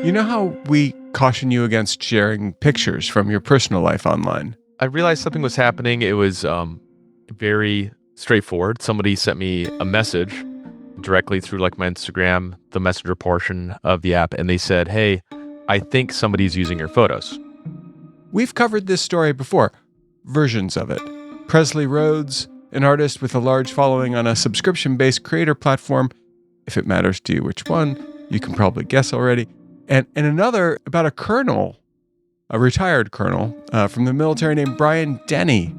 You know how we caution you against sharing pictures from your personal life online? I realized something was happening. It was very straightforward. Somebody sent me a message directly through like my Instagram, the messenger portion of the app, and they said, "Hey, I think somebody's using your photos." We've covered this story before, versions of it. Presley Rhodes, an artist with a large following on a subscription-based creator platform. If it matters to you which one, you can probably guess already. And another about a colonel, a retired colonel from the military named Brian Denny.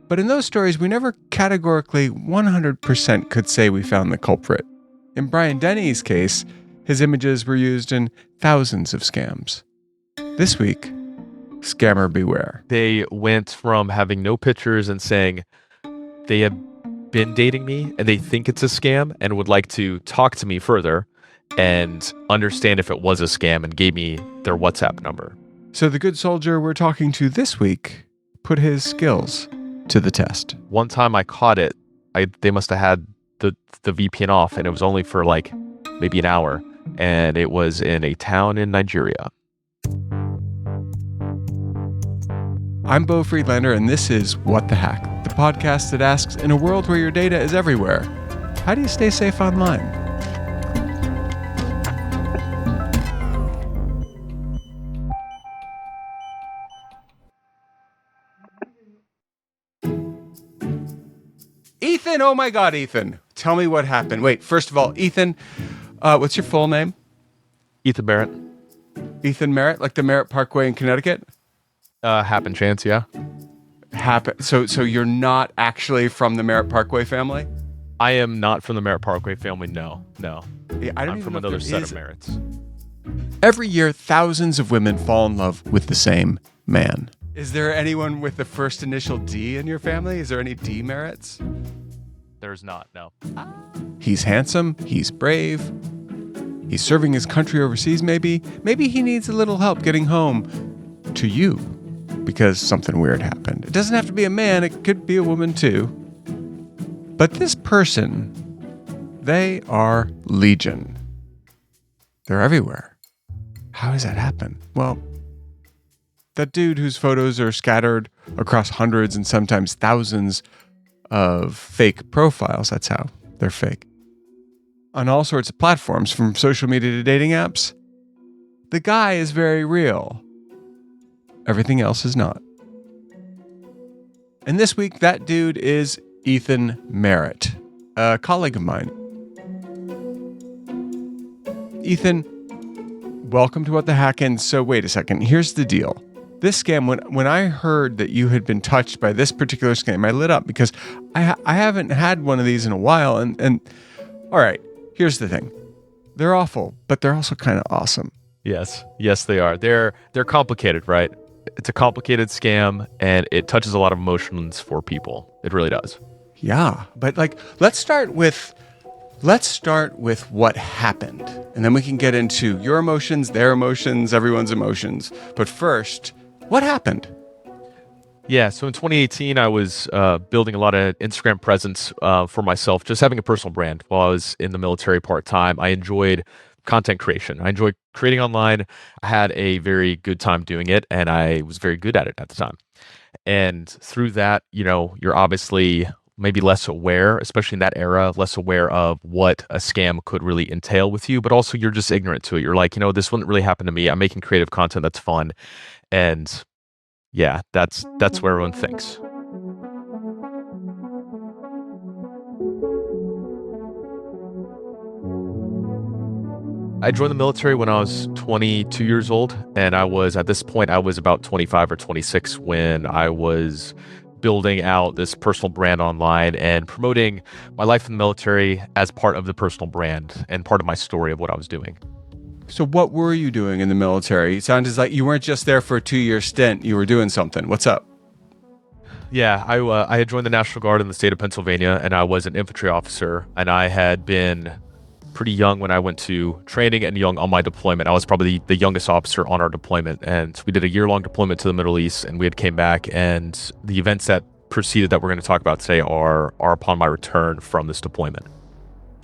But in those stories, we never categorically 100% could say we found the culprit. In Brian Denny's case, his images were used in thousands of scams. This week, scammer beware. They went from having no pictures and saying they have been dating me and they think it's a scam and would like to talk to me further and understand if it was a scam, and gave me their WhatsApp number. So the good soldier we're talking to this week put his skills to the test. One time I caught it, they must have had the VPN off, and it was only for like maybe an hour, and it was in a town in Nigeria. I'm Beau Friedlander, and this is What the Hack, the podcast that asks, in a world where your data is everywhere, how do you stay safe online? Ethan, oh my God, Ethan. Tell me what happened. Wait, first of all, Ethan, what's your full name? Ethan Merritt. Ethan Merritt, like the Merritt Parkway in Connecticut? Happen chance, yeah. So you're not actually from the Merritt Parkway family? I am not from the Merritt Parkway family, no. Yeah, I'm from another set of Merritts. Every year, thousands of women fall in love with the same man. Is there anyone with the first initial D in your family? Is there any D Merritts? There's not, no. He's handsome. He's brave. He's serving his country overseas, maybe. Maybe he needs a little help getting home to you because something weird happened. It doesn't have to be a man. It could be a woman, too. But this person, they are legion. They're everywhere. How does that happen? Well, that dude whose photos are scattered across hundreds and sometimes thousands of fake profiles, that's how they're fake, on all sorts of platforms, from social media to dating apps, the guy is very real. Everything else is not. And this week, that dude is Ethan Merritt, a colleague of mine. Ethan, welcome to What the Hack. And so wait a second, here's the deal. This scam, when I heard that you had been touched by this particular scam, I lit up because I haven't had one of these in a while. And all right, here's the thing. They're awful, but they're also kind of awesome. Yes, they are. They're complicated, right? It's a complicated scam, and it touches a lot of emotions for people. It really does. Yeah, but let's start with what happened, and then we can get into your emotions, their emotions, everyone's emotions. But first, what happened? Yeah, so in 2018, I was building a lot of Instagram presence for myself, just having a personal brand. While I was in the military part-time, I enjoyed content creation. I enjoyed creating online. I had a very good time doing it, and I was very good at it at the time. And through that, you're obviously maybe less aware, especially in that era, less aware of what a scam could really entail with you, but also you're just ignorant to it. You're like, this wouldn't really happen to me. I'm making creative content that's fun. And yeah, that's where everyone thinks. I joined the military when I was 22 years old, and at this point, I was about 25 or 26 when I was building out this personal brand online and promoting my life in the military as part of the personal brand and part of my story of what I was doing. So what were you doing in the military? It sounded like you weren't just there for a 2-year stint. You were doing something. What's up? Yeah, I had joined the National Guard in the state of Pennsylvania, and I was an infantry officer, and I had been pretty young when I went to training and young on my deployment. I was probably the youngest officer on our deployment, and we did a year-long deployment to the Middle East, and we had came back, and the events that preceded that we're going to talk about today are upon my return from this deployment.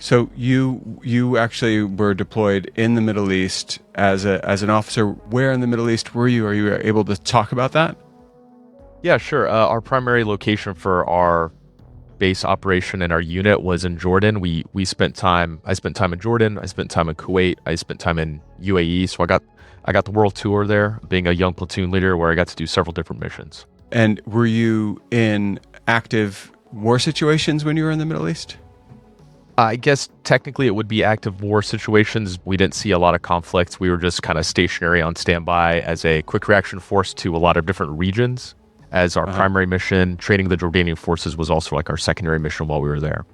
So you actually were deployed in the Middle East as an officer. Where in the Middle East were you? Are you able to talk about that? Yeah, sure. Our primary location for our base operation and our unit was in Jordan. We spent time. I spent time in Jordan. I spent time in Kuwait. I spent time in UAE. So I got the world tour there, being a young platoon leader, where I got to do several different missions. And were you in active war situations when you were in the Middle East? I guess technically it would be active war situations. We didn't see a lot of conflicts. We were just kind of stationary on standby as a quick reaction force to a lot of different regions as our primary mission. Training the Jordanian forces was also like our secondary mission while we were there.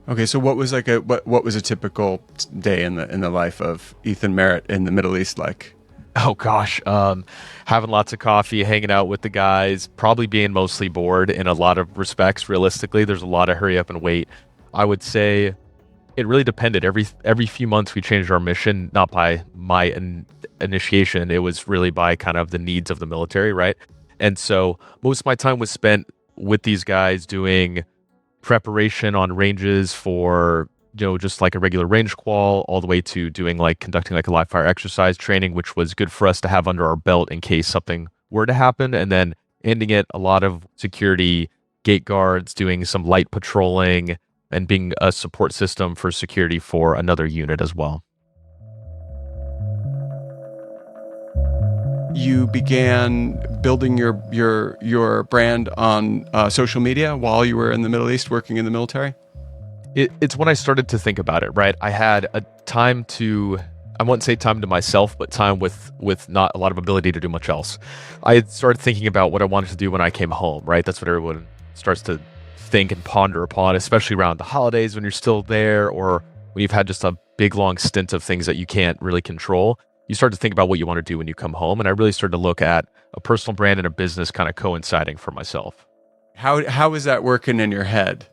Okay, so what was what was a typical day in the life of Ethan Merritt in the Middle East like? Oh gosh, having lots of coffee, hanging out with the guys, probably being mostly bored in a lot of respects. Realistically, there's a lot of hurry up and wait. I would say it really depended. Every few months we changed our mission, not by my initiation. It was really by kind of the needs of the military, right? And so most of my time was spent with these guys doing preparation on ranges for, just like a regular range qual, all the way to doing conducting like a live fire exercise training, which was good for us to have under our belt in case something were to happen. And then ending it, a lot of security, gate guards, doing some light patrolling, and being a support system for security for another unit as well. You began building your brand on social media while you were in the Middle East working in the military? It's when I started to think about it, right? I had a time to, I wouldn't say time to myself, but time with not a lot of ability to do much else. I had started thinking about what I wanted to do when I came home, right? That's what everyone starts to think and ponder upon, especially around the holidays when you're still there, or when you've had just a big long stint of things that you can't really control. You start to think about what you want to do when you come home. And I really started to look at a personal brand and a business kind of coinciding for myself. How is that working in your head?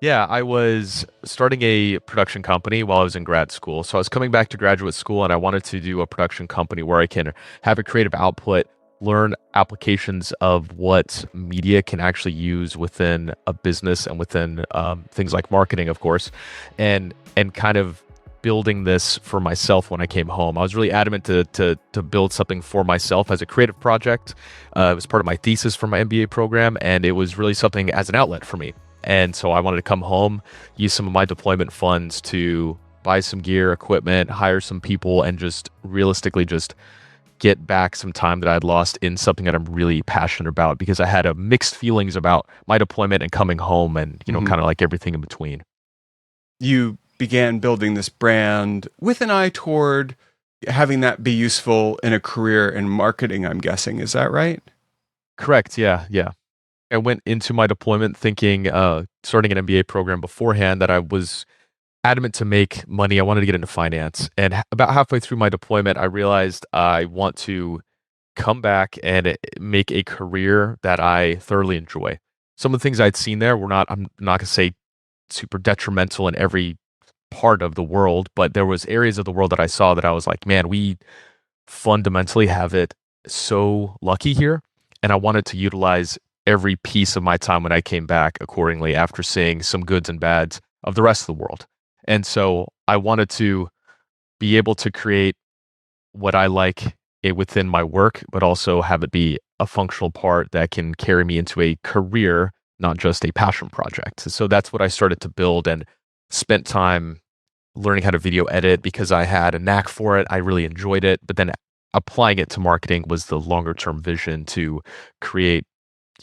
Yeah, I was starting a production company while I was in grad school. So I was coming back to graduate school and I wanted to do a production company where I can have a creative output, learn applications of what media can actually use within a business and within things like marketing, of course, and kind of building this for myself when I came home. I was really adamant to build something for myself as a creative project. It was part of my thesis for my MBA program, and it was really something as an outlet for me. And so I wanted to come home, use some of my deployment funds to buy some gear, equipment, hire some people, and just realistically just get back some time that I'd lost in something that I'm really passionate about, because I had a mixed feelings about my deployment and coming home and, kind of like everything in between. You began building this brand with an eye toward having that be useful in a career in marketing, I'm guessing. Is that right? Correct. Yeah. I went into my deployment thinking, starting an MBA program beforehand, that I was adamant to make money. I wanted to get into finance. And about halfway through my deployment, I realized I want to come back and make a career that I thoroughly enjoy. Some of the things I'd seen there I'm not going to say super detrimental in every part of the world, but there was areas of the world that I saw that I was like, man, we fundamentally have it so lucky here. And I wanted to utilize every piece of my time when I came back accordingly, after seeing some goods and bads of the rest of the world. And so I wanted to be able to create what I like within my work, but also have it be a functional part that can carry me into a career, not just a passion project. So that's what I started to build, and spent time learning how to video edit because I had a knack for it. I really enjoyed it, but then applying it to marketing was the longer term vision to create,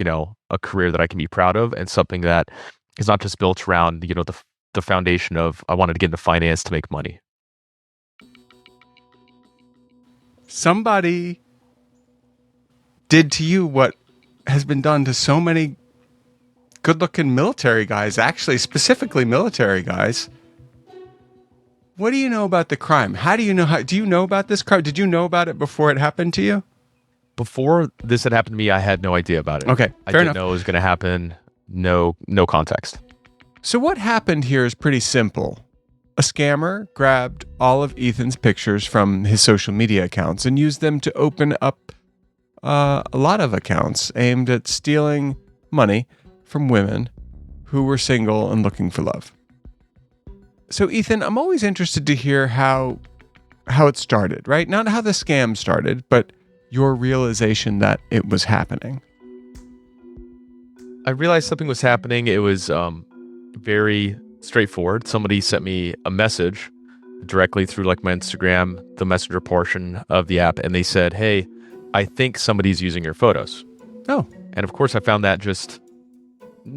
a career that I can be proud of, and something that is not just built around, the foundation of I wanted to get into finance to make money. Somebody did to you what has been done to so many good-looking military guys, actually, specifically military guys. What do you know about the crime? Do you know about this crime? Did you know about it before it happened to you? Before this had happened to me, I had no idea about it. Okay, I didn't know it was going to happen. No context. So what happened here is pretty simple. A scammer grabbed all of Ethan's pictures from his social media accounts and used them to open up a lot of accounts aimed at stealing money from women who were single and looking for love. So Ethan, I'm always interested to hear how it started, right? Not how the scam started, but your realization that it was happening. I realized something was happening. It was very straightforward. Somebody sent me a message directly through like my Instagram, the messenger portion of the app, and they said, "Hey, I think somebody's using your photos." Oh. And of course I found that just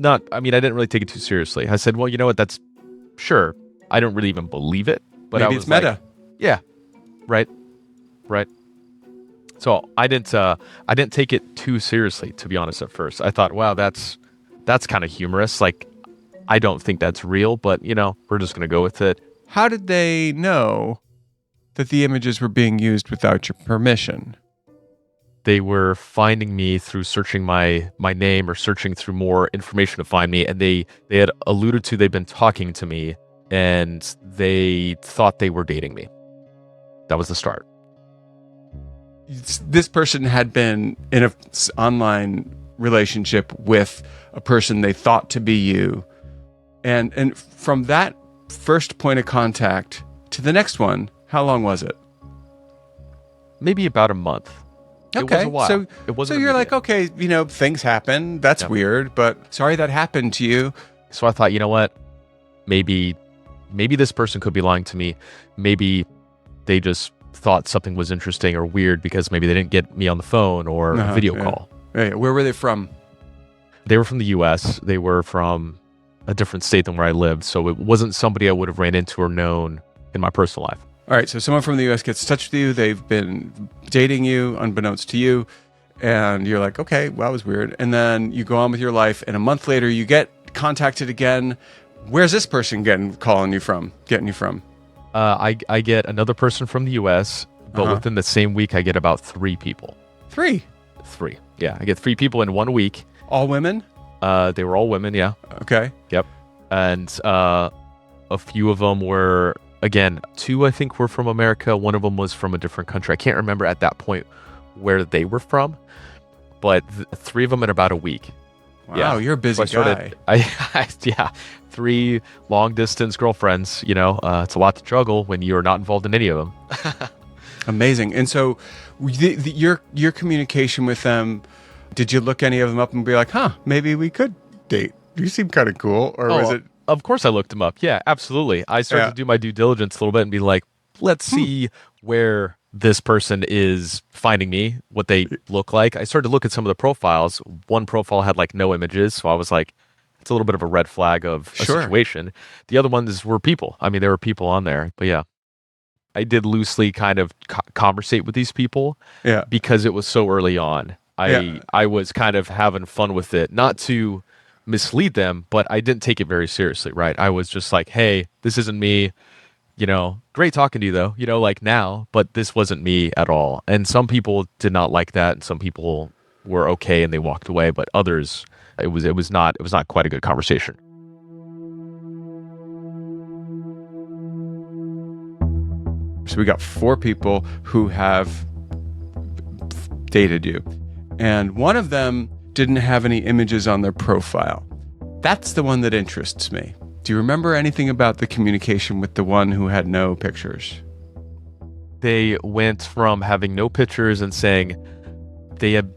I didn't really take it too seriously. I said, well, you know what? That's sure. I don't really even believe it, but Maybe I was it's meta. like, yeah, right. So I didn't take it too seriously, to be honest, at first. I thought, wow, that's kind of humorous. Like, I don't think that's real, but we're just going to go with it. How did they know that the images were being used without your permission? They were finding me through searching my name or searching through more information to find me. And they had alluded to, they'd been talking to me and they thought they were dating me. That was the start. This person had been in an online relationship with a person they thought to be you. And from that first point of contact to the next one, how long was it? Maybe about a month. Okay. It was a while. So you're immediate. like, okay, things happen. That's weird, but sorry that happened to you. So I thought, you know what? Maybe this person could be lying to me. Maybe they just thought something was interesting or weird because maybe they didn't get me on the phone or a video call. Right. Where were they from? They were from the US. They were from a different state than where I lived. So it wasn't somebody I would have ran into or known in my personal life. All right. So someone from the US gets in touch with you. They've been dating you unbeknownst to you. And you're like, okay, well, that was weird. And then you go on with your life. And a month later, you get contacted again. Where's this person getting you from? I get another person from the US, but within the same week, I get about 3 people. 3? 3. Yeah. I get 3 people in 1 week. All women? They were all women. Yeah. Okay. Yep. And a few of them were, again, 2 I think were from America. 1 of them was from a different country. I can't remember at that point where they were from, but 3 of them in about a week. Wow, you're a busy guy. Yeah, 3 long distance girlfriends. It's a lot to juggle when you're not involved in any of them. Amazing. And so, your communication with them, did you look any of them up and be like, maybe we could date? You seem kind of cool, or was it? Of course, I looked them up. Yeah, absolutely. I started to do my due diligence a little bit and be like, let's see where this person is finding me, what they look like. I started to look at some of the profiles. One profile had like no images, so I was like, it's a little bit of a red flag of a situation. The other ones were people. I mean, there were people on there, but yeah, I did loosely kind of conversate with these people because it was so early on. I was kind of having fun with it, not to mislead them, but I didn't take it very seriously, right? I was just like, hey, this isn't me. Great talking to you though, like now, but this wasn't me at all. And some people did not like that. And some people were okay and they walked away, but others, it was not quite a good conversation. So we got 4 people who have dated you, and one of them didn't have any images on their profile. That's the one that interests me. Do you remember anything about the communication with the one who had no pictures? They went from having no pictures and saying they have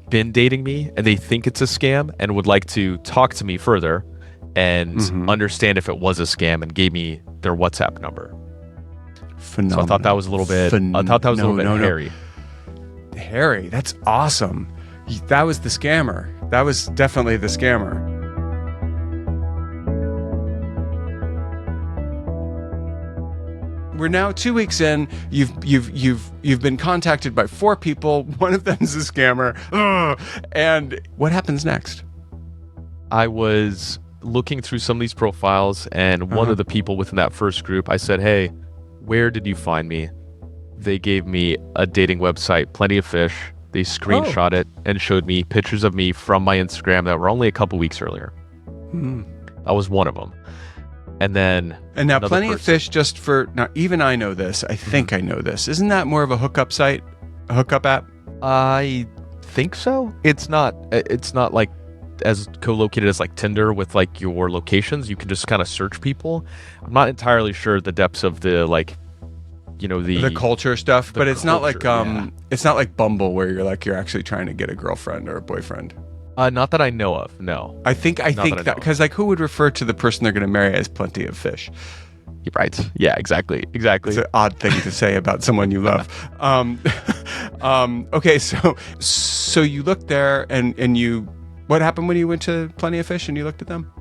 been dating me and they think it's a scam and would like to talk to me further and understand if it was a scam, and gave me their WhatsApp number. Phenomenal. So I thought that was a little bit hairy. Hairy, that's awesome. That was the scammer. That was definitely the scammer. We're now 2 weeks in. You've been contacted by 4 people. One of them is a scammer. Ugh. And what happens next? I was looking through some of these profiles, and one of the people within that first group, I said, hey, where did you find me? They gave me a dating website, Plenty of Fish. They screenshot it and showed me pictures of me from my Instagram that were only a couple weeks earlier. That was one of them. And now Plenty of Fish, just for now, even I know this. I think I know this. Isn't that more of a hookup site, a hookup app? I think so. It's not like as co-located as like Tinder with like your locations. You can just kind of search people. I'm not entirely sure the depths of the like, the culture stuff, but it's not like culture, it's not like Bumble where you're actually trying to get a girlfriend or a boyfriend. Not that I know of. No. I think that because like who would refer to the person they're going to marry as plenty of fish? You're right. Yeah, exactly. It's an odd thing to say about someone you love. Okay, so you looked there and you. What happened when you went to Plenty of Fish and you looked at them?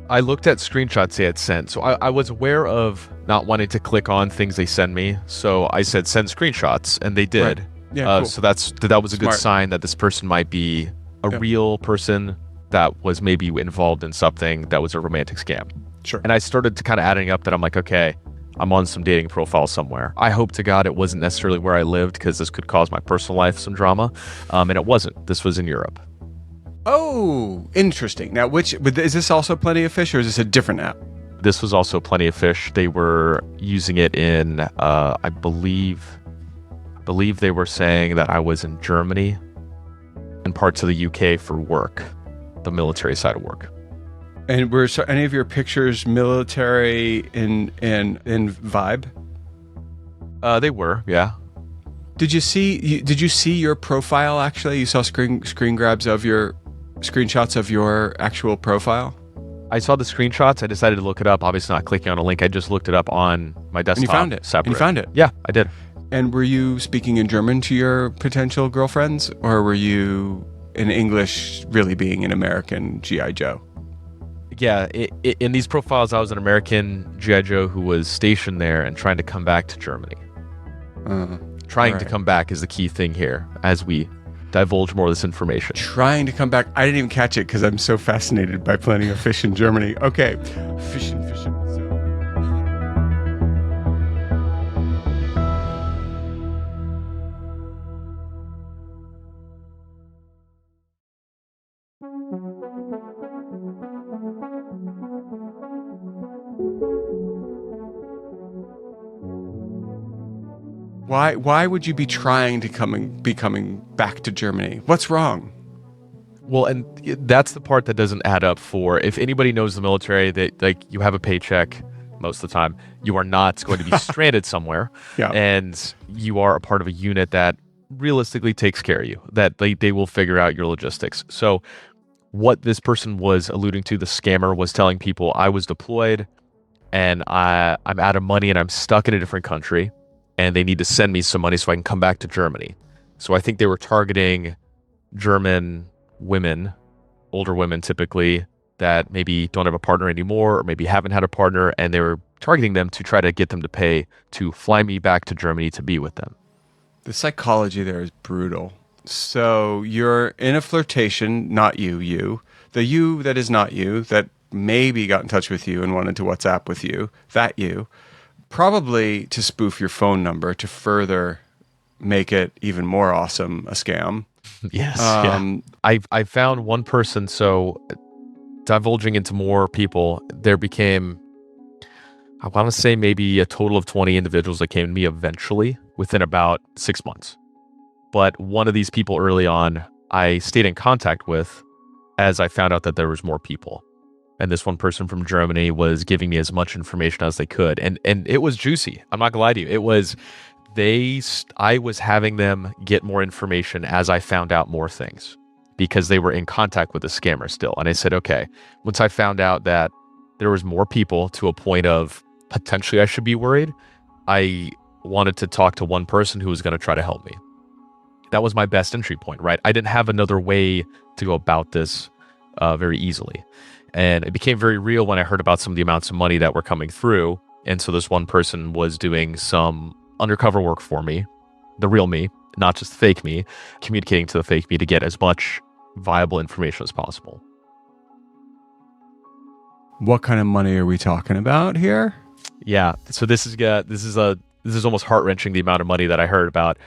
I looked at screenshots they had sent. So I was aware of not wanting to click on things they send me. So I said, send screenshots, and they did. Right. Yeah, cool. So that was a good sign that this person might be a real person that was maybe involved in something that was a romantic scam. Sure. And I started to kind of adding up that I'm like, okay, I'm on some dating profile somewhere. I hope to God it wasn't necessarily where I lived, because this could cause my personal life some drama. And it wasn't. This was in Europe. Oh, interesting. Now, is this also Plenty of Fish, or is this a different app? This was also Plenty of Fish. They were using it in, I believe they were saying that I was in Germany and parts of the UK for work, the military side of work. And were any of your pictures military in vibe? They were, yeah. Did you see your profile actually? You saw screen grabs of your screenshots of your actual profile? I saw the screenshots. I decided to look it up. Obviously not clicking on a link. I just looked it up on my desktop. And you found it. Separate. And you found it. Yeah, I did. And were you speaking in German to your potential girlfriends, or were you in English, really being an American G.I. Joe? Yeah, in these profiles, I was an American G.I. Joe who was stationed there and trying to come back to Germany. Trying to come back is the key thing here as we divulge more of this information. Trying to come back. I didn't even catch it because I'm so fascinated by Plenty of Fish in Germany. Okay. Fishing. Why would you be trying to be coming back to Germany? What's wrong? Well, and that's the part that doesn't add up. For if anybody knows the military, that like you have a paycheck most of the time, you are not going to be stranded somewhere, and you are a part of a unit that realistically takes care of you. That they will figure out your logistics. So, what this person was alluding to, the scammer, was telling people I was deployed, and I'm out of money, and I'm stuck in a different country, and they need to send me some money so I can come back to Germany. So I think they were targeting German women, older women typically, that maybe don't have a partner anymore, or maybe haven't had a partner, and they were targeting them to try to get them to pay to fly me back to Germany to be with them. The psychology there is brutal. So you're in a flirtation, not you. The you that is not you, that maybe got in touch with you and wanted to WhatsApp with you, that you. Probably to spoof your phone number to further make it even more awesome a scam. Yes. I found one person, so divulging into more people, there became, I want to say maybe a total of 20 individuals that came to me eventually within about 6 months. But one of these people early on, I stayed in contact with as I found out that there was more people. And this one person from Germany was giving me as much information as they could. And it was juicy. I'm not gonna lie to you. It was, I was having them get more information as I found out more things, because they were in contact with the scammer still. And I said, okay, once I found out that there was more people to a point of potentially I should be worried, I wanted to talk to one person who was gonna try to help me. That was my best entry point, right? I didn't have another way to go about this very easily. And it became very real when I heard about some of the amounts of money that were coming through. And so this one person was doing some undercover work for me, the real me, not just the fake me, communicating to the fake me to get as much viable information as possible. What kind of money are we talking about here? Yeah. So this is almost heart-wrenching, the amount of money that I heard about.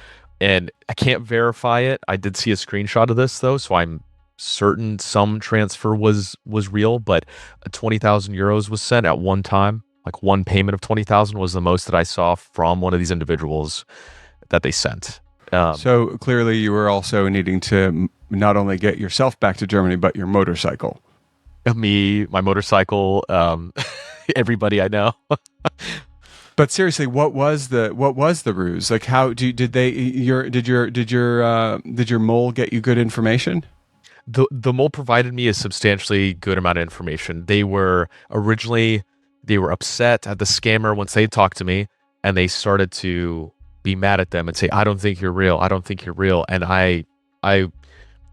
And I can't verify it. I did see a screenshot of this though, so I'm certain some transfer was real, but 20,000 euros was sent at one time. Like one payment of 20,000 was the most that I saw from one of these individuals that they sent. So clearly you were also needing to not only get yourself back to Germany, but your motorcycle. Me, my motorcycle, everybody I know. But seriously, what was the ruse? Like, how did your mole get you good information? The mole provided me a substantially good amount of information. They were upset at the scammer once they talked to me, and they started to be mad at them and say, "I don't think you're real. I don't think you're real." And I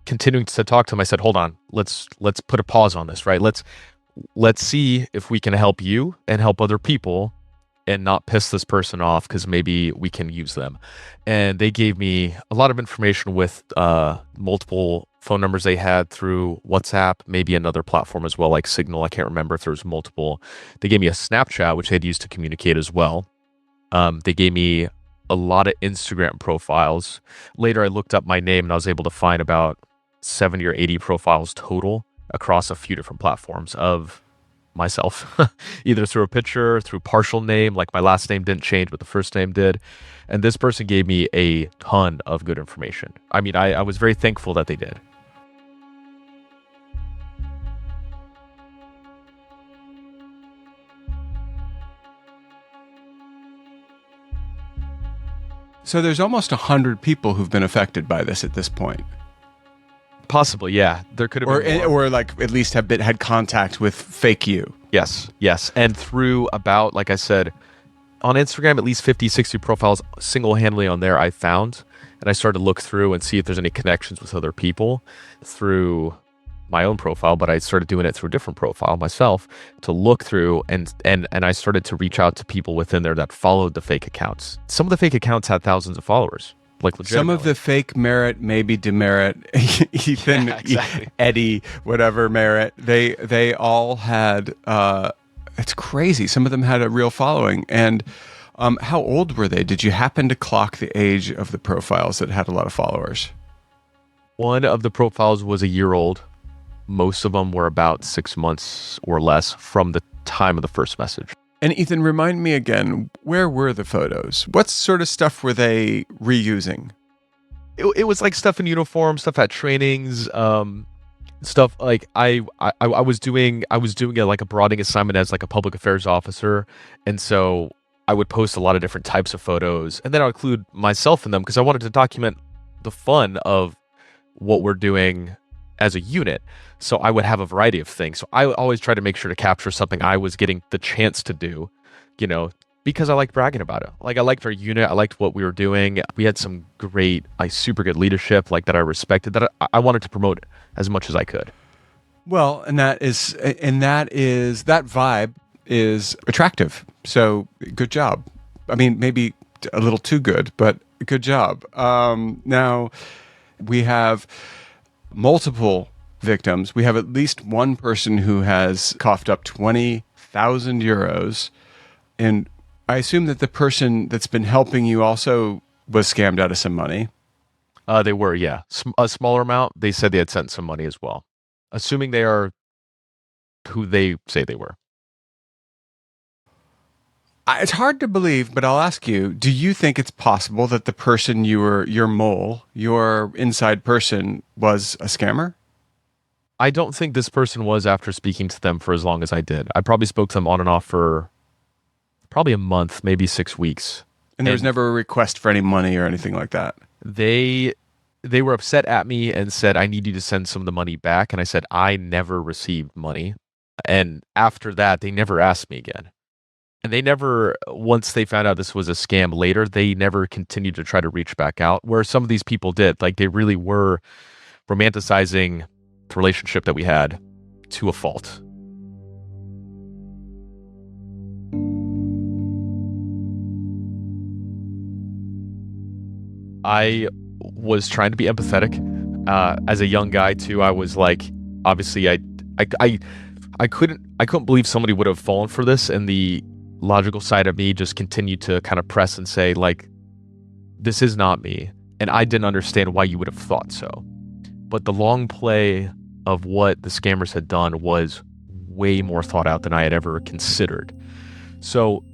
continuing to talk to them, I said, "Hold on, let's put a pause on this, right? Let's see if we can help you and help other people and not piss this person off, because maybe we can use them." And they gave me a lot of information with multiple phone numbers they had through WhatsApp, maybe another platform as well, like Signal. I can't remember if there was multiple. They gave me a Snapchat, which they'd used to communicate as well. They gave me a lot of Instagram profiles. Later, I looked up my name and I was able to find about 70 or 80 profiles total across a few different platforms of myself, either through a picture, through partial name, like my last name didn't change, but the first name did. And this person gave me a ton of good information. I mean, I was very thankful that they did. So there's almost 100 people who've been affected by this at this point. Possibly, yeah. There could have been more. Or like at least had contact with fake you. Yes. And through about, like I said, on Instagram, at least 50, 60 profiles single-handedly on there I found. And I started to look through and see if there's any connections with other people through my own profile, but I started doing it through a different profile myself to look through, and I started to reach out to people within there that followed the fake accounts. Some of the fake accounts had thousands of followers. Like some of the fake Merritt, maybe demerit, Ethan, Yeah, exactly. Eddie, whatever Merritt, they all had, it's crazy. Some of them had a real following. And how old were they? Did you happen to clock the age of the profiles that had a lot of followers? One of the profiles was a year old. Most of them were about 6 months or less from the time of the first message. And Ethan, remind me again, where were the photos? What sort of stuff were they reusing? It was like stuff in uniform, stuff at trainings, stuff like I was doing like a broadening assignment as like a public affairs officer, and so I would post a lot of different types of photos, and then I'll include myself in them because I wanted to document the fun of what we're doing as a unit. So I would have a variety of things. So I always try to make sure to capture something I was getting the chance to do, because I like bragging about it. Like, I liked our unit. I liked what we were doing. We had some great, super good leadership, that I respected, that I wanted to promote as much as I could. Well, and that vibe is attractive. So good job. I mean, maybe a little too good, but good job. Now we have multiple victims. We have at least one person who has coughed up 20,000 euros. And I assume that the person that's been helping you also was scammed out of some money. They were, yeah. A smaller amount. They said they had sent some money as well, assuming they are who they say they were. It's hard to believe, but I'll ask you, do you think it's possible that the person your mole, your inside person, was a scammer? I don't think this person was, after speaking to them for as long as I did. I probably spoke to them on and off for probably a month, maybe 6 weeks. And there was never a request for any money or anything like that? They were upset at me and said, "I need you to send some of the money back." And I said, "I never received money." And after that, they never asked me again. And they never, once they found out this was a scam later, they never continued to try to reach back out, where some of these people did. Like, they really were romanticizing the relationship that we had to a fault. I was trying to be empathetic. As a young guy too, I was like, obviously I couldn't believe somebody would have fallen for this, and the logical side of me just continued to kind of press and say, like, this is not me, and I didn't understand why you would have thought so. But the long play of what the scammers had done was way more thought out than I had ever considered. So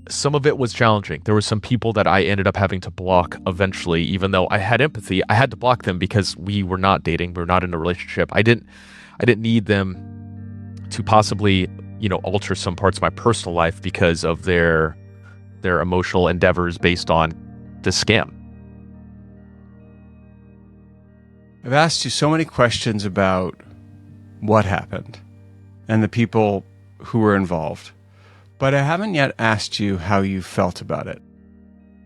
some of it was challenging. There were some people that I ended up having to block eventually, even though I had empathy. I had to block them because we were not dating. We were not in a relationship. I didn't need them to possibly, alter some parts of my personal life because of their emotional endeavors based on this scam. I've asked you so many questions about what happened and the people who were involved, but I haven't yet asked you how you felt about it.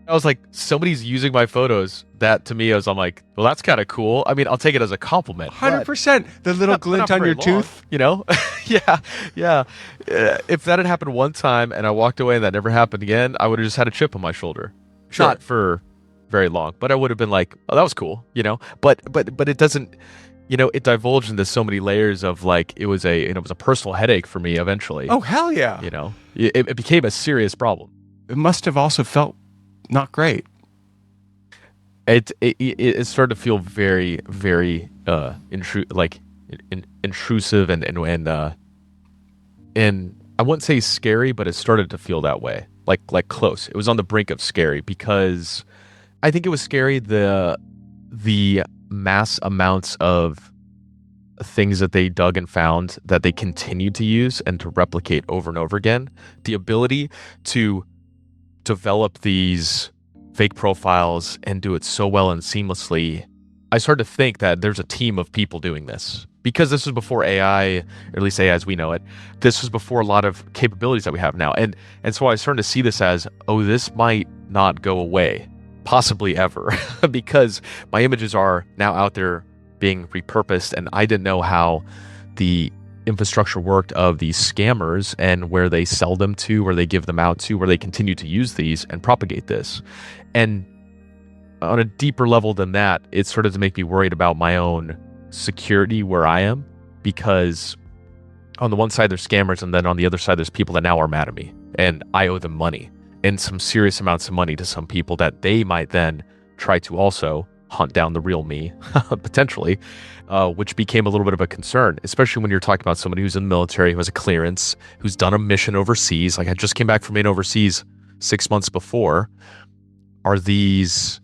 I was like, somebody's using my photos. That to me, I'm like, well, that's kind of cool. I mean, I'll take it as a compliment. 100%. The little glint on your tooth. Yeah. If that had happened one time and I walked away and that never happened again, I would have just had a chip on my shoulder. Sure. Not for very long, but I would have been like, oh, that was cool, But it doesn't, it divulged into so many layers of like, it was a personal headache for me eventually. Oh, hell yeah. It became a serious problem. It must have also felt not great. It started to feel very, very intrusive and I wouldn't say scary, but it started to feel that way, like close. It was on the brink of scary because I think it was scary the mass amounts of things that they dug and found that they continued to use and to replicate over and over again. The ability to develop these fake profiles and do it so well and seamlessly. I started to think that there's a team of people doing this because this was before AI, or at least AI as we know it. This was before a lot of capabilities that we have now. And so I started to see this as, this might not go away, possibly ever, because my images are now out there being repurposed, and I didn't know how the infrastructure worked of these scammers and where they sell them to, where they give them out to, where they continue to use these and propagate this. And on a deeper level than that, it started to make me worried about my own security where I am, because on the one side there's scammers, and then on the other side there's people that now are mad at me, and I owe them money, and some serious amounts of money to some people that they might then try to also hunt down the real me, potentially, which became a little bit of a concern, especially when you're talking about somebody who's in the military, who has a clearance, who's done a mission overseas. Like I just came back from being overseas 6 months before. Are these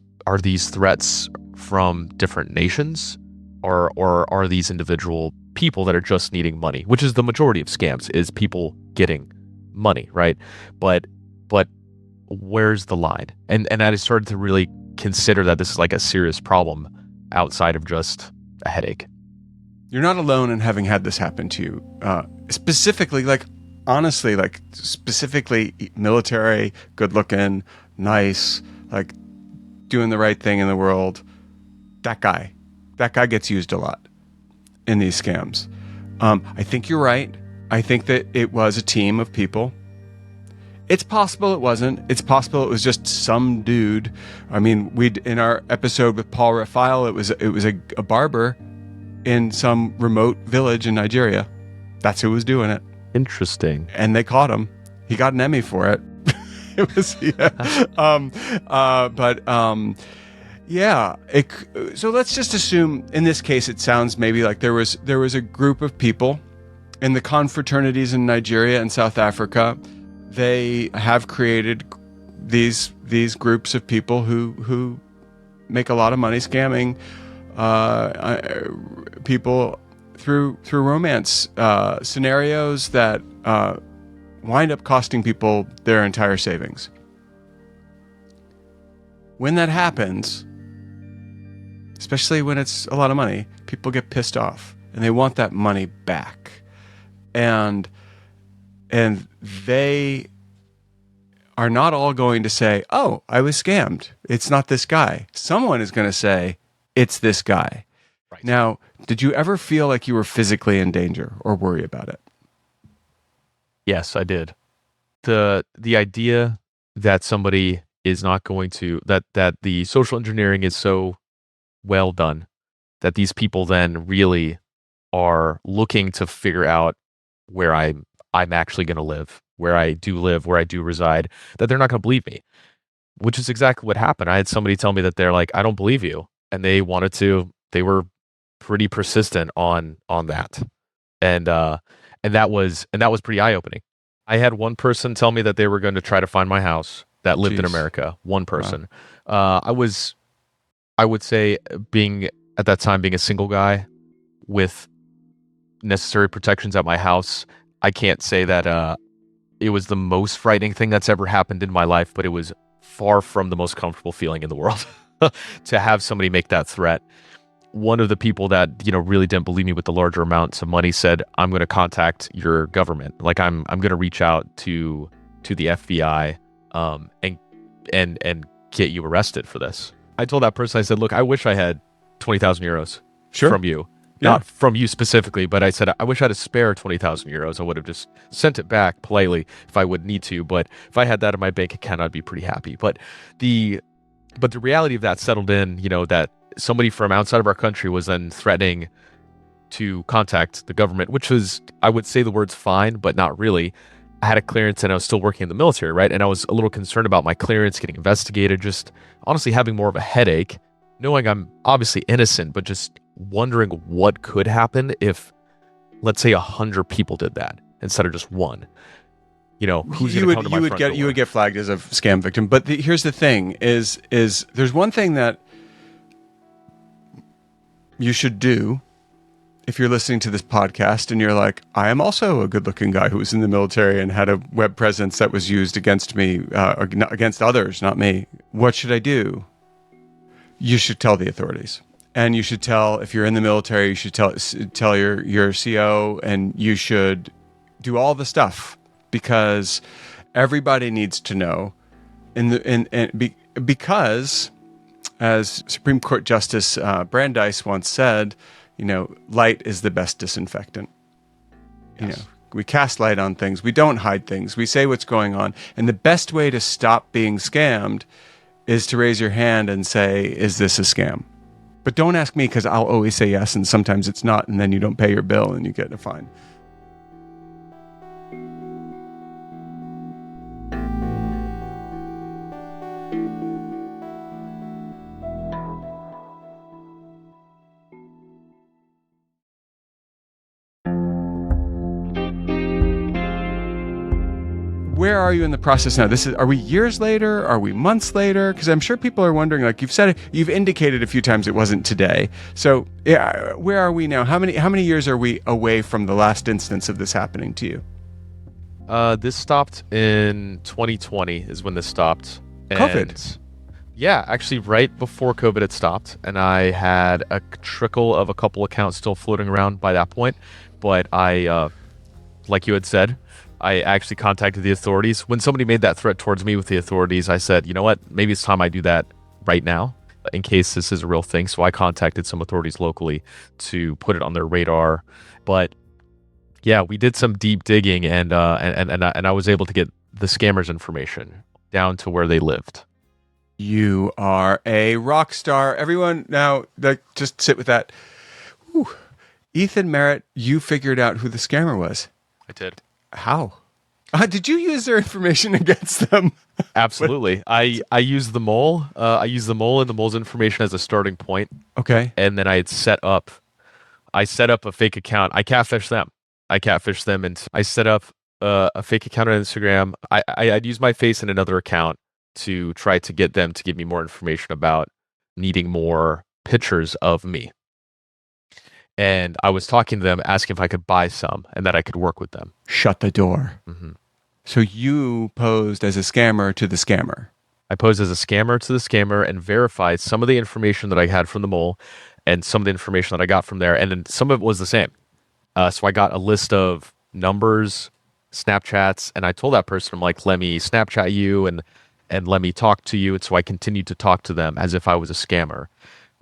threats from different nations, or are these individual people that are just needing money, which is the majority of scams, is people getting money, right? But where's the line? And I started to really consider that this is like a serious problem outside of just a headache. You're not alone in having had this happen to you. Specifically, specifically military, good looking, nice, like doing the right thing in the world. That guy gets used a lot in these scams. I think you're right. I think that it was a team of people. It's possible it wasn't. It's possible it was just some dude. I mean, in our episode with Paul Raphael, it was a barber in some remote village in Nigeria. That's who was doing it. Interesting. And they caught him. He got an Emmy for it. It was, so let's just assume in this case it sounds maybe like there was a group of people in the confraternities in Nigeria and South Africa. They have created these groups of people who make a lot of money scamming people through romance scenarios that wind up costing people their entire savings. When that happens, especially when it's a lot of money, people get pissed off and they want that money back. And they are not all going to say, "Oh, I was scammed. It's not this guy." Someone is going to say, "It's this guy." Right. Now, did you ever feel like you were physically in danger or worry about it? Yes, I did. The idea that somebody is not going to, that the social engineering is so well done that these people then really are looking to figure out where I'm actually going to live, where I do reside, that they're not going to believe me, which is exactly what happened. I had somebody tell me that they're like, "I don't believe you." And they were pretty persistent on that. And that was pretty eye-opening. I had one person tell me that they were going to try to find my house that lived in Jeez. America. One person. I would say, being at that time being a single guy with necessary protections at my house, I can't say that it was the most frightening thing that's ever happened in my life, but it was far from the most comfortable feeling in the world to have somebody make that threat. One of the people that, really didn't believe me with the larger amounts of money said, "I'm going to contact your government. Like I'm going to reach out to the FBI and get you arrested for this." I told that person, I said, "Look, I wish I had 20,000 euros from you." Not from you specifically, but I said, I wish I had a spare 20,000 euros. I would have just sent it back politely if I would need to. But if I had that in my bank account, I'd be pretty happy. But the reality of that settled in, that somebody from outside of our country was then threatening to contact the government, which was, I would say the words fine, but not really. I had a clearance and I was still working in the military, right? And I was a little concerned about my clearance getting investigated, just honestly having more of a headache, knowing I'm obviously innocent, but just wondering what could happen if, let's say, 100 people did that instead of just one. Who's going to come to my front door? You would get flagged as a scam victim. But here's the thing: is there's one thing that you should do if you're listening to this podcast and you're like, I am also a good-looking guy who was in the military and had a web presence that was used against me, or against others, not me. What should I do? You should tell the authorities. And you should tell, if you're in the military, you should tell your CO, and you should do all the stuff, because everybody needs to know. Because, as Supreme Court Justice Brandeis once said, light is the best disinfectant. Yes. We cast light on things. We don't hide things. We say what's going on. And the best way to stop being scammed is to raise your hand and say, is this a scam? But don't ask me, because I'll always say yes, and sometimes it's not, and then you don't pay your bill and you get a fine. Where are you in the process now? Are we years later? Are we months later? Because I'm sure people are wondering, like you've indicated a few times it wasn't today. So yeah, where are we now? How many years are we away from the last instance of this happening to you? This stopped in 2020 is when this stopped. COVID? Yeah, actually right before COVID had stopped. And I had a trickle of a couple accounts still floating around by that point. But I, like you had said, I actually contacted the authorities. When somebody made that threat towards me with the authorities, I said, you know what, maybe it's time I do that right now in case this is a real thing. So I contacted some authorities locally to put it on their radar. But yeah, we did some deep digging, and I was able to get the scammers' information down to where they lived. You are a rock star. Everyone, now just sit with that. Whew. Ethan Merritt, you figured out who the scammer was. I did. How? Did you use their information against them? Absolutely. I used the mole. I used the mole and the mole's information as a starting point. Okay. And then I set up a fake account. I catfished them, and I set up a fake account on Instagram. I'd use my face in another account to try to get them to give me more information about needing more pictures of me. And I was talking to them, asking if I could buy some and that I could work with them. Shut the door. Mm-hmm. So you posed as a scammer to the scammer. I posed as a scammer to the scammer and verified some of the information that I had from the mole and some of the information that I got from there. And then some of it was the same. So I got a list of numbers, Snapchats, and I told that person, I'm like, let me Snapchat you and let me talk to you. And so I continued to talk to them as if I was a scammer.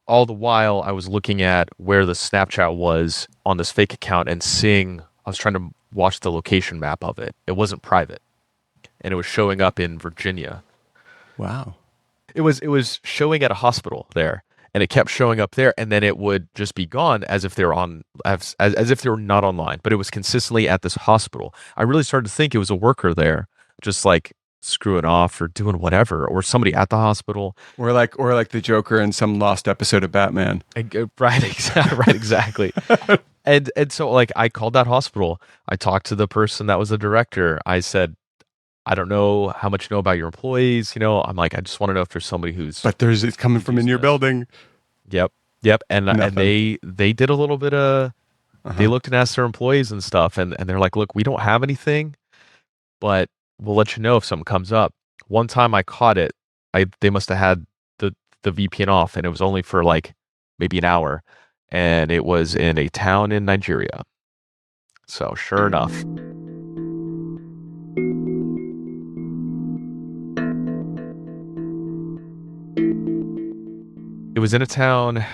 All the while, I was looking at where the Snapchat was on this fake account and I was trying to watch the location map of it. It wasn't private. And it was showing up in Virginia. Wow. It was showing at a hospital there. And it kept showing up there, and then it would just be gone as if they were as if they were not online. But it was consistently at this hospital. I really started to think it was a worker there, just like screwing off or doing whatever, or somebody at the hospital, or like the Joker in some lost episode of Batman. Right, exactly. And so like I called that hospital. I talked to the person that was the director. I said, I don't know how much you know about your employees. I'm like, I just want to know if there's somebody who's But it's coming from in your building. Yep. Yep. And Nothing. they did a little bit of they Uh-huh. looked and asked their employees and stuff, and they're like, look, we don't have anything, but we'll let you know if something comes up. One time I caught it. They must have had the VPN off, and it was only for like maybe an hour, and it was in a town in Nigeria. So sure enough. It was in a town,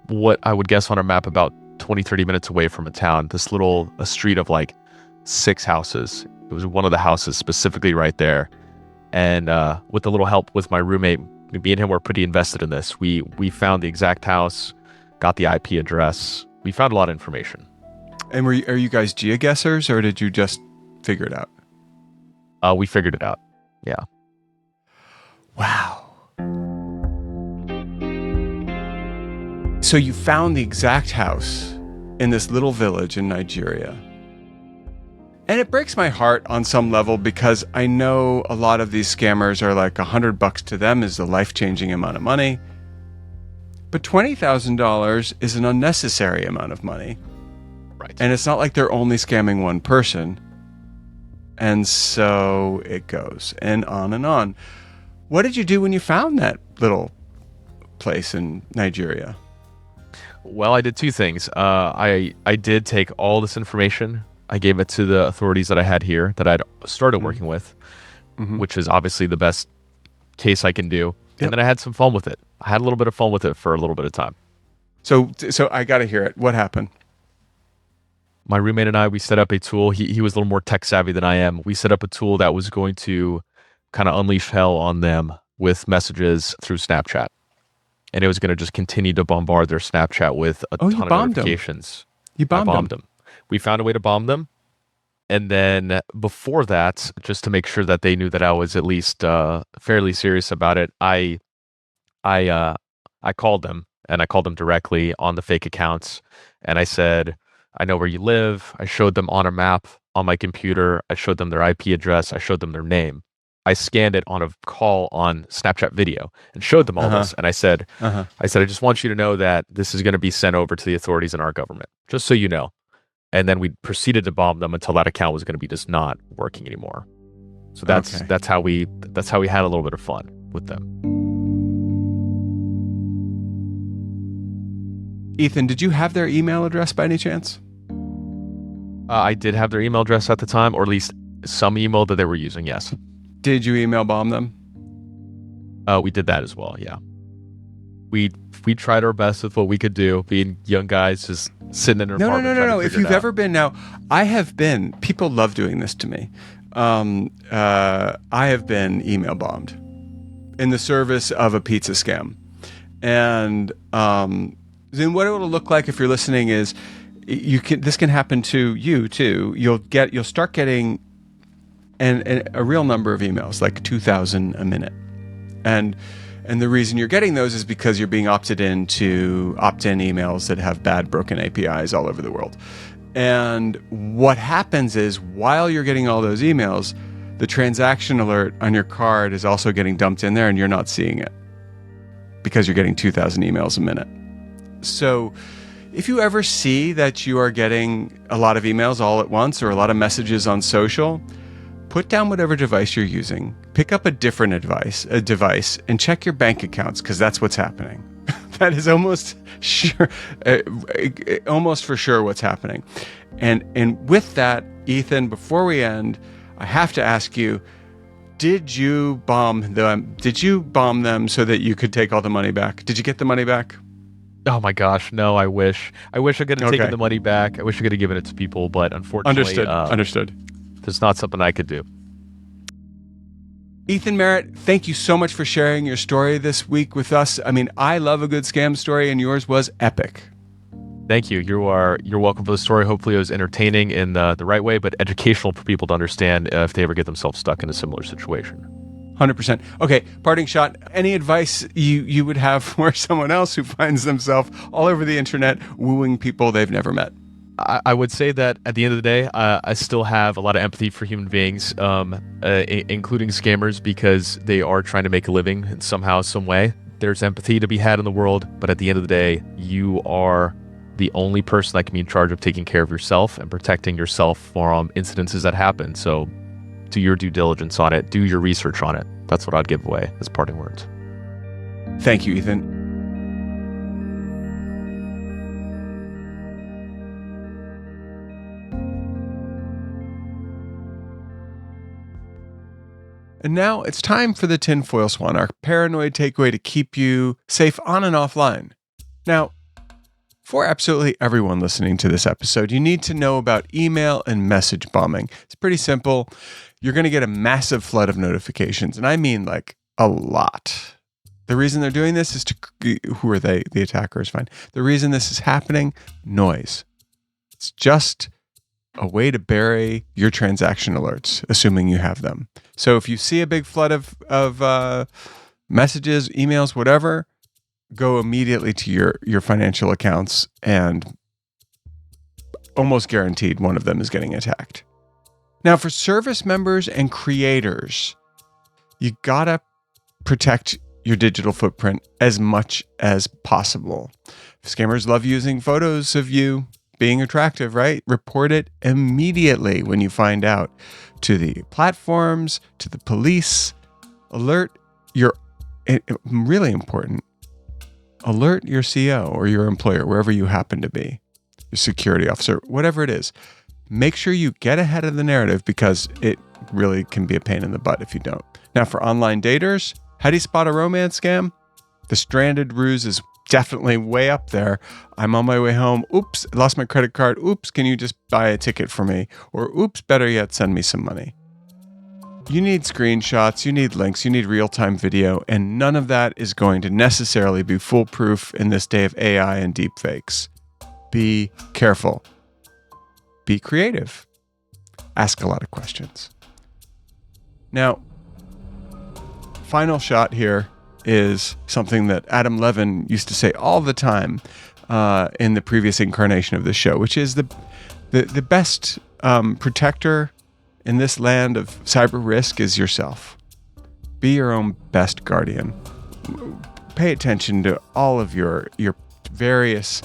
what I would guess on a map about 20, 30 minutes away from a town, a street of like 6 houses. It was one of the houses specifically right there. And with a little help with my roommate, me and him were pretty invested in this. We found the exact house, got the IP address. We found a lot of information. And are you guys geoguessers, or did you just figure it out? We figured it out. Yeah. Wow. So you found the exact house in this little village in Nigeria. And it breaks my heart on some level, because I know a lot of these scammers are like $100 to them is a life-changing amount of money. But $20,000 is an unnecessary amount of money. Right. And it's not like they're only scamming one person. And so it goes and on and on. What did you do when you found that little place in Nigeria? Well, I did 2 things. I did take all this information. I gave it to the authorities that I had here that I'd started working with, which is obviously the best case I can do. Yep. And then I had some fun with it. I had a little bit of fun with it for a little bit of time. So I got to hear it. What happened? My roommate and I, we set up a tool. He was a little more tech savvy than I am. We set up a tool that was going to kind of unleash hell on them with messages through Snapchat. And it was going to just continue to bombard their Snapchat with a ton of notifications. You bombed them. We found a way to bomb them. And then before that, just to make sure that they knew that I was at least fairly serious about it, I called them, and I called them directly on the fake accounts. And I said, I know where you live. I showed them on a map on my computer. I showed them their IP address. I showed them their name. I scanned it on a call on Snapchat video and showed them all this. And I said, I just want you to know that this is going to be sent over to the authorities in our government, just so you know. And then we proceeded to bomb them until that account was going to be just not working anymore. So that's how we had a little bit of fun with them. Ethan, did you have their email address by any chance? I did have their email address at the time, or at least some email that they were using, yes. Did you email bomb them? We did that as well, yeah. We tried our best with what we could do, being young guys just sitting in an apartment. No. If you've ever been, now, I have been, people love doing this to me. I have been email bombed in the service of a pizza scam. And then what it will look like if you're listening is this can happen to you too. You'll start getting a real number of emails, like 2,000 a minute. And the reason you're getting those is because you're being opted in to opt-in emails that have bad broken APIs all over the world. And what happens is, while you're getting all those emails, the transaction alert on your card is also getting dumped in there, and you're not seeing it because you're getting 2,000 emails a minute. So if you ever see that you are getting a lot of emails all at once, or a lot of messages on social, put down whatever device you're using, pick up a different device, and check your bank accounts, because that's what's happening. That is almost for sure what's happening. And with that, Ethan, before we end, I have to ask you, did you bomb them? Did you bomb them so that you could take all the money back? Did you get the money back? Oh my gosh, no, I wish I could have taken the money back. I wish I could have given it to people, but unfortunately, Understood. There's not something I could do. Ethan Merritt, thank you so much for sharing your story this week with us. I mean, I love a good scam story, and yours was epic. Thank you. You're welcome for the story. Hopefully it was entertaining in the right way, but educational for people to understand if they ever get themselves stuck in a similar situation. 100%. Okay, parting shot. Any advice you would have for someone else who finds themselves all over the internet wooing people they've never met? I would say that at the end of the day, I still have a lot of empathy for human beings, including scammers, because they are trying to make a living in somehow, some way. There's empathy to be had in the world, but at the end of the day, you are the only person that can be in charge of taking care of yourself and protecting yourself from incidences that happen. So do your due diligence on it. Do your research on it. That's what I'd give away as parting words. Thank you, Ethan. And now it's time for the tinfoil swan, our paranoid takeaway to keep you safe on and offline. Now, for absolutely everyone listening to this episode, you need to know about email and message bombing. It's pretty simple. You're going to get a massive flood of notifications, and I mean like a lot. The reason they're doing this is who are they? The attackers, fine. The reason this is happening, noise. It's just a way to bury your transaction alerts, assuming you have them. So if you see a big flood of messages, emails, whatever, go immediately to your financial accounts, and almost guaranteed one of them is getting attacked. Now, for service members and creators, you gotta protect your digital footprint as much as possible. Scammers love using photos of you being attractive, right? Report it immediately when you find out, to the platforms, to the police. Alert your, really important, alert your CO or your employer, wherever you happen to be, your security officer, whatever it is. Make sure you get ahead of the narrative, because it really can be a pain in the butt if you don't. Now, for online daters, how do you spot a romance scam? The stranded ruse is definitely way up there. I'm on my way home. Oops, I lost my credit card. Oops, can you just buy a ticket for me? Or oops, better yet, send me some money. You need screenshots, you need links, you need real-time video, and none of that is going to necessarily be foolproof in this day of AI and deepfakes. Be careful. Be creative. Ask a lot of questions. Now, final shot here is something that Adam Levin used to say all the time in the previous incarnation of the show, which is the best protector in this land of cyber risk is yourself. Be your own best guardian. Pay attention to all of your various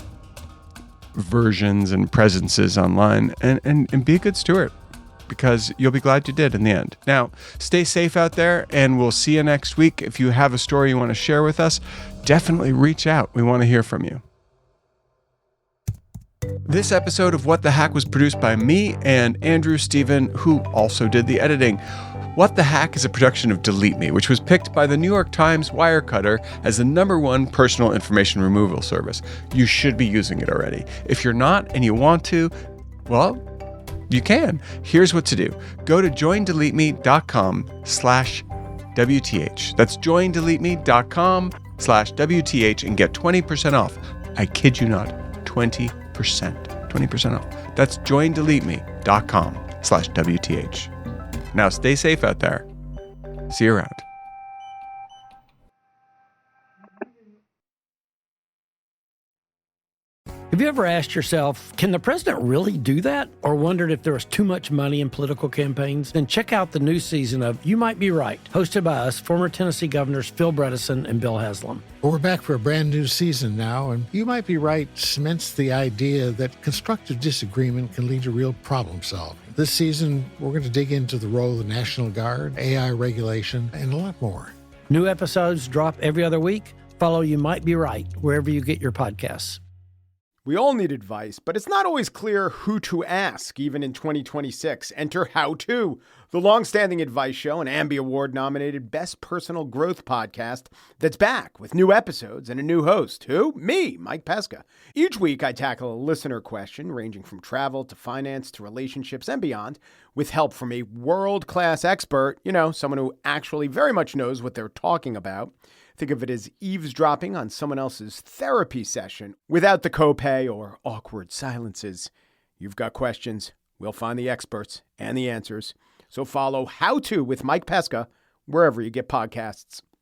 versions and presences online, and be a good steward, because you'll be glad you did in the end. Now, stay safe out there, and we'll see you next week. If you have a story you want to share with us, definitely reach out. We want to hear from you. This episode of What the Hack was produced by me and Andrew Stephen, who also did the editing. What the Hack is a production of DeleteMe, which was picked by the New York Times Wirecutter as the #1 personal information removal service. You should be using it already. If you're not and you want to, well, you can. Here's what to do. Go to joindeleteme.com/WTH. That's joindeleteme.com/WTH and get 20% off. I kid you not, 20% off. That's joindeleteme.com/WTH. Now stay safe out there. See you around. Have you ever asked yourself, can the president really do that? Or wondered if there was too much money in political campaigns? Then check out the new season of You Might Be Right, hosted by us, former Tennessee governors Phil Bredesen and Bill Haslam. Well, we're back for a brand new season now, and You Might Be Right cements the idea that constructive disagreement can lead to real problem solving. This season, we're going to dig into the role of the National Guard, AI regulation, and a lot more. New episodes drop every other week. Follow You Might Be Right wherever you get your podcasts. We all need advice, but it's not always clear who to ask, even in 2026. Enter How To, the long-standing advice show and Ambie Award-nominated Best Personal Growth podcast that's back with new episodes and a new host. Who? Me, Mike Pesca. Each week, I tackle a listener question ranging from travel to finance to relationships and beyond, with help from a world-class expert, someone who actually very much knows what they're talking about. Think of it as eavesdropping on someone else's therapy session without the copay or awkward silences. You've got questions, we'll find the experts and the answers. So follow How To with Mike Pesca wherever you get podcasts.